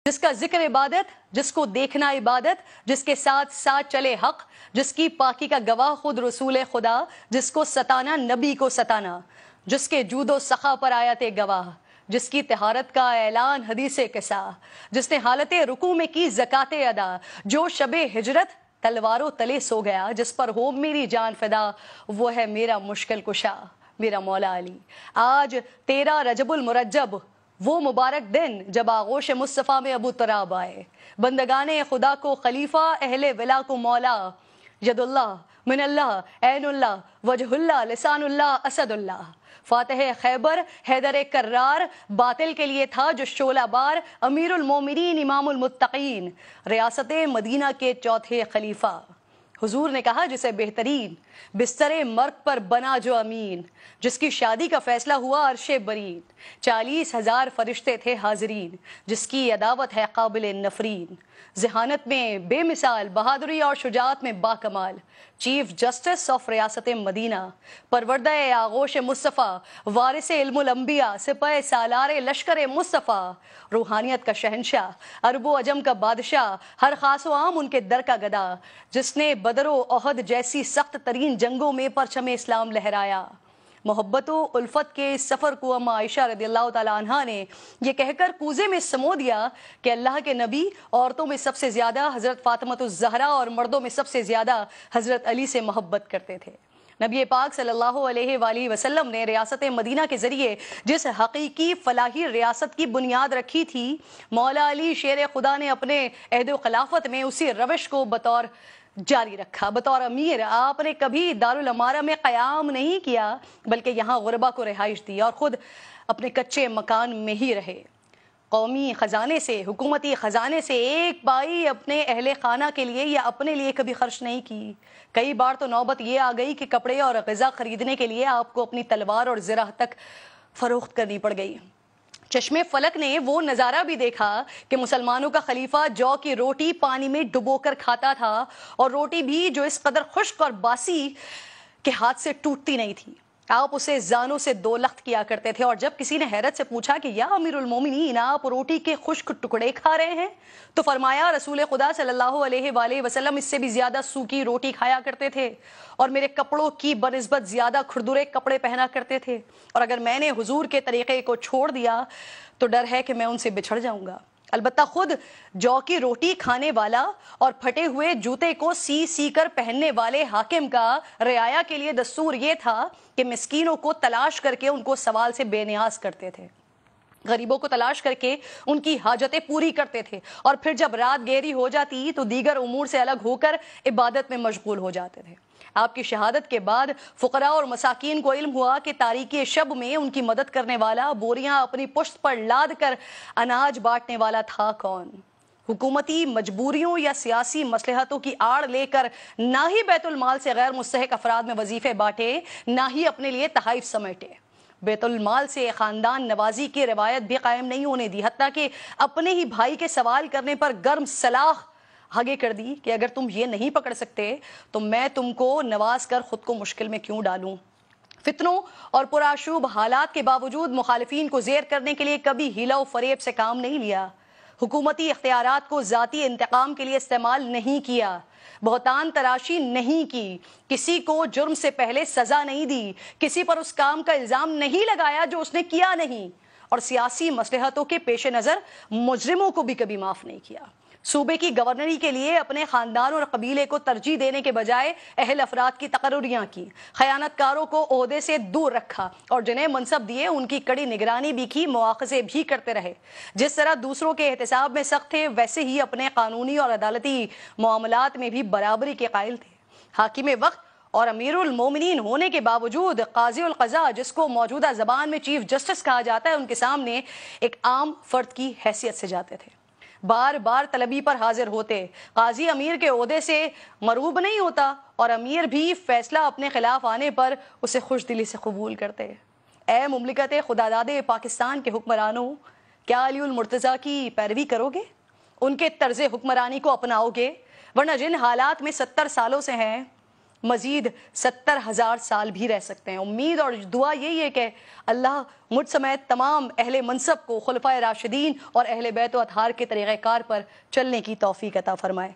جس کا ذکر عبادت، جس کو دیکھنا عبادت، جس کے ساتھ ساتھ چلے حق، جس کی پاکی کا گواہ خود رسول خدا، جس کو ستانا نبی کو ستانا، جس کے جود و سخا پر آیت گواہ، جس کی طہارت کا اعلان حدیث قصہ، جس نے حالت رکوع میں کی زکات ادا، جو شب ہجرت تلواروں تلے سو گیا، جس پر ہو میری جان فدا، وہ ہے میرا مشکل کشا، میرا مولا علی۔ آج 13 رجب المرجب، وہ مبارک دن جب آغوش مصطفیٰ میں ابو تراب آئے، بندگان خدا کو خلیفہ، اہل ولا کو مولا، ید اللہ من اللہ، عین اللہ، وجہ اللہ، لسان اللہ، اسد اللہ، فاتح خیبر، حیدر کرار، باطل کے لیے تھا جو شعلہ بار، امیر المومنین، امام المتقین، ریاست مدینہ کے چوتھے خلیفہ۔ حضور نے کہا جسے بہترین بستر مرگ پر بنا جو امین، جس کی شادی کا فیصلہ ہوا عرش برین، 40,000 فرشتے تھے حاضرین، جس کی عداوت ہے قابل نفرین، ذہانت میں بے مثال، بہادری اور شجاعت میں باکمال، چیف جسٹس آف ریاست مدینہ، پروردہ آغوش مصطفیٰ، وارث علم الانبیاء، سپہ سالار لشکر مصطفیٰ، روحانیت کا شہنشاہ، عرب و عجم کا بادشاہ، ہر خاص و عام ان کے در کا گدا، جس نے بدر و احد جیسی سخت ترین جنگوں میں پرچم اسلام لہرایا۔ محبت و الفت کے اس سفر کو اما عائشہ رضی اللہ تعالی عنہا نے یہ کہہ کر کوزے میں سمو دیا کہ اللہ کے نبی عورتوں میں سب سے زیادہ حضرت فاطمہ الزہرا اور مردوں میں سب سے زیادہ حضرت علی سے محبت کرتے تھے۔ نبی پاک صلی اللہ علیہ وآلہ وسلم نے ریاست مدینہ کے ذریعے جس حقیقی فلاحی ریاست کی بنیاد رکھی تھی، مولا علی شیر خدا نے اپنے عہد و خلافت میں اسی روش کو بطور جاری رکھا۔ بطور امیر آپ نے کبھی دارالامارہ میں قیام نہیں کیا، بلکہ یہاں غربا کو رہائش دی اور خود اپنے کچے مکان میں ہی رہے۔ قومی خزانے سے، حکومتی خزانے سے ایک پائی اپنے اہل خانہ کے لیے یا اپنے لیے کبھی خرچ نہیں کی۔ کئی بار تو نوبت یہ آ گئی کہ کپڑے اور غذا خریدنے کے لیے آپ کو اپنی تلوار اور زرہ تک فروخت کرنی پڑ گئی۔ چشمے فلک نے وہ نظارہ بھی دیکھا کہ مسلمانوں کا خلیفہ جو کی روٹی پانی میں ڈبو کر کھاتا تھا، اور روٹی بھی جو اس قدر خشک اور باسی کے ہاتھ سے ٹوٹتی نہیں تھی۔ آپ اسے زانوں سے دو لخت کیا کرتے تھے، اور جب کسی نے حیرت سے پوچھا کہ یا امیر المومنین، آپ روٹی کے خشک ٹکڑے کھا رہے ہیں، تو فرمایا رسول خدا صلی اللہ علیہ وآلہ وسلم اس سے بھی زیادہ سوکھی روٹی کھایا کرتے تھے، اور میرے کپڑوں کی بنسبت زیادہ کھردرے کپڑے پہنا کرتے تھے، اور اگر میں نے حضور کے طریقے کو چھوڑ دیا تو ڈر ہے کہ میں ان سے بچھڑ جاؤں گا۔ البتہ خود جو کی روٹی کھانے والا اور پھٹے ہوئے جوتے کو سی سی کر پہننے والے حاکم کا رعایا کے لیے دستور یہ تھا کہ مسکینوں کو تلاش کر کے ان کو سوال سے بے نیاز کرتے تھے، غریبوں کو تلاش کر کے ان کی حاجتیں پوری کرتے تھے، اور پھر جب رات گہری ہو جاتی تو دیگر امور سے الگ ہو کر عبادت میں مشغول ہو جاتے تھے۔ آپ کی شہادت کے بعد فقراء اور مساکین کو علم ہوا کہ تاریکی شب میں ان کی مدد کرنے والا، بوریاں اپنی پشت پر لاد کر اناج بانٹنے والا تھا کون۔ حکومتی مجبوریوں یا سیاسی مصلحتوں کی آڑ لے کر نہ ہی بیت المال سے غیر مستحق افراد میں وظیفے بانٹے، نہ ہی اپنے لیے تحائف سمیٹے۔ بیت المال سے خاندان نوازی کی روایت بھی قائم نہیں ہونے دی، حتیٰ کہ اپنے ہی بھائی کے سوال کرنے پر گرم سلاخ آگے کر دی کہ اگر تم یہ نہیں پکڑ سکتے تو میں تم کو نواز کر خود کو مشکل میں کیوں ڈالوں۔ فتنوں اور پرآشوب حالات کے باوجود مخالفین کو زیر کرنے کے لیے کبھی ہیلا و فریب سے کام نہیں لیا، حکومتی اختیارات کو ذاتی انتقام کے لیے استعمال نہیں کیا، بہتان تراشی نہیں کی، کسی کو جرم سے پہلے سزا نہیں دی، کسی پر اس کام کا الزام نہیں لگایا جو اس نے کیا نہیں، اور سیاسی مصلحتوں کے پیش نظر مجرموں کو بھی کبھی معاف نہیں کیا۔ صوبے کی گورنری کے لیے اپنے خاندان اور قبیلے کو ترجیح دینے کے بجائے اہل افراد کی تقرریاں کی، خیانت کاروں کو عہدے سے دور رکھا، اور جنہیں منصب دیے ان کی کڑی نگرانی بھی کی، مواخذے بھی کرتے رہے۔ جس طرح دوسروں کے احتساب میں سخت تھے، ویسے ہی اپنے قانونی اور عدالتی معاملات میں بھی برابری کے قائل تھے۔ حاکم وقت اور امیر المومنین ہونے کے باوجود قاضی القضاء، جس کو موجودہ زبان میں چیف جسٹس کہا جاتا ہے، ان کے سامنے ایک عام فرد کی حیثیت سے جاتے تھے، بار بار طلبی پر حاضر ہوتے۔ قاضی امیر کے عہدے سے مروب نہیں ہوتا، اور امیر بھی فیصلہ اپنے خلاف آنے پر اسے خوش دلی سے قبول کرتے۔ اے مملکت خداداد پاکستان کے حکمرانوں، کیا علی المرتضیٰ کی پیروی کرو گے؟ ان کے طرز حکمرانی کو اپناؤ گے؟ ورنہ جن حالات میں 70 سالوں سے ہیں مزید 70,000 سال بھی رہ سکتے ہیں۔ امید اور دعا یہی ہے کہ اللہ مجھ سمیت تمام اہل منصب کو خلفائے راشدین اور اہل بیت و اطہار کے طریقہ کار پر چلنے کی توفیق عطا فرمائے۔